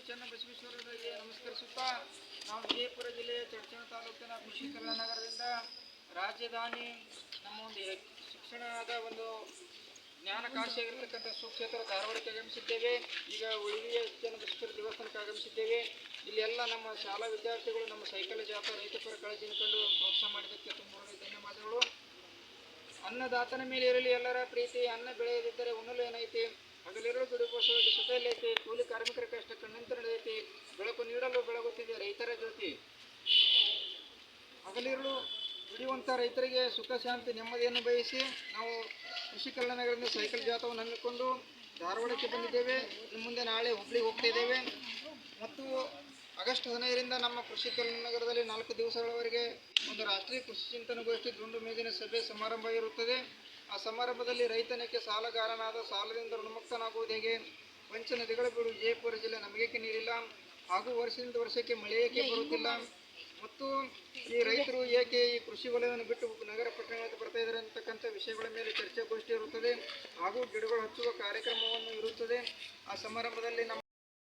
ಚನ್ನಬಸವೇಶ್ವರರಿಗೆ ನಮಸ್ಕರಿಸುತ್ತಾ ನಾವು ವಿಜಯಪುರ ಜಿಲ್ಲೆಯ ಚಡಚಣ ತಾಲೂಕಿನ ಕೃಷಿ ಕಲ್ಯಾಣ ನಗರದಿಂದ ರಾಜಧಾನಿ ನಮ್ಮ ಒಂದು ಶಿಕ್ಷಣದ ಒಂದು ಜ್ಞಾನ ಕಾಶಿಯಾಗಿರ್ತಕ್ಕಂಥ ಸುಕ್ಷೇತ್ರ ಧಾರವಾಡಕ್ಕೆ ಆಗಮಿಸಿದ್ದೇವೆ. ಈಗ ಉಳಿವಿಯ ಚನ್ನಬಸವೇಶ್ವರ ದೇವಸ್ಥಾನಕ್ಕೆ ಆಗಮಿಸಿದ್ದೇವೆ. ಇಲ್ಲಿ ಎಲ್ಲ ನಮ್ಮ ಶಾಲಾ ವಿದ್ಯಾರ್ಥಿಗಳು ನಮ್ಮ ಸೈಕಲ್ ಜಾಥಾ ರೈತಪರ ಕಾಳಜಿಯನ್ನು ಕಂಡು ಪ್ರೋತ್ಸಾಹ ಮಾಡಿದ್ದಕ್ಕೆ ತುಂಬ ಧನ್ಯವಾದಗಳು. ಅನ್ನದಾತನ ಮೇಲೆ ಇರಲಿ ಎಲ್ಲರ ಪ್ರೀತಿ, ಅನ್ನ ಬೆಳೆಯದಿದ್ದರೆ ಉಣ್ಣಲು ಏನೈತಿ, ಹಗಲಿರುಳು ದುಡಿಯುವ ಸುಖಲ್ಲೈತಿ, ಕೂಲಿ ಕಾರ್ಮಿಕರ ಕಷ್ಟ ಕಣ್ಣಂತರ ನಡೆದೈತಿ, ಬೆಳಕು ನೀಡಲು ಬೆಳಗುತ್ತಿದೆ ರೈತರ ಜ್ಯೋತಿ. ಹಗಲಿರುಳು ದುಡಿಯುವಂಥ ರೈತರಿಗೆ ಸುಖ ಶಾಂತಿ ನೆಮ್ಮದಿಯನ್ನು ಬಯಸಿ ನಾವು ಕೃಷಿ ಕಲ್ಯಾಣ ನಗರದಿಂದ ಸೈಕಲ್ ಜಾಥವನ್ನು ಹಮ್ಮಿಕೊಂಡು ಧಾರವಾಡಕ್ಕೆ ಬಂದಿದ್ದೇವೆ. ಇನ್ನು ಮುಂದೆ ನಾಳೆ ಹುಬ್ಳಿಗೆ ಹೋಗ್ತಾ ಇದ್ದೇವೆ ಮತ್ತು ಆಗಸ್ಟ್ 15ರಿಂದ ನಮ್ಮ ಕೃಷಿ ಕಲ್ಯಾಣ ನಗರದಲ್ಲಿ 4 ದಿವಸಗಳವರೆಗೆ ಒಂದು ರಾಷ್ಟ್ರೀಯ ಕೃಷಿ ಚಿಂತನಗೋಷ್ಠಿ ದುಂಡು ಮೇಜಿನ ಸಭೆ ಸಮಾರಂಭ ಇರುತ್ತದೆ. ಆ ಸಮಾರಂಭದಲ್ಲಿ ರೈತನಿಗೆ ಸಾಲಗಾರನಾದ ಸಾಲದಿಂದ ಋಣಮುಕ್ತನಾಗುವುದು ಹೇಗೆ, ಪಂಚ ನದಿಗಳ ಬೀಡು ವಿಜಯಪುರ ಜಿಲ್ಲೆ ನಮಗೇಕೆ ನೀರಿಲ್ಲ, ಹಾಗೂ ವರ್ಷದಿಂದ ವರ್ಷಕ್ಕೆ ಮಳೆ ಏಕೆ ಬರುತ್ತಿಲ್ಲ, ಮತ್ತು ಈ ರೈತರು ಏಕೆ ಈ ಕೃಷಿ ವಲಯವನ್ನು ಬಿಟ್ಟು ನಗರ ಪಟ್ಟಣಗಳಿಗೆ ಬರ್ತಾ ಇದ್ದಾರೆ ಅಂತಕ್ಕಂಥ ವಿಷಯಗಳ ಮೇಲೆ ಚರ್ಚಾಗೋಷ್ಠಿ ಇರುತ್ತದೆ. ಹಾಗೂ ಗಿಡಗಳು ಹಚ್ಚುವ ಕಾರ್ಯಕ್ರಮವನ್ನು ಇರುತ್ತದೆ. ಆ ಸಮಾರಂಭದಲ್ಲಿ ನಮ್ಮ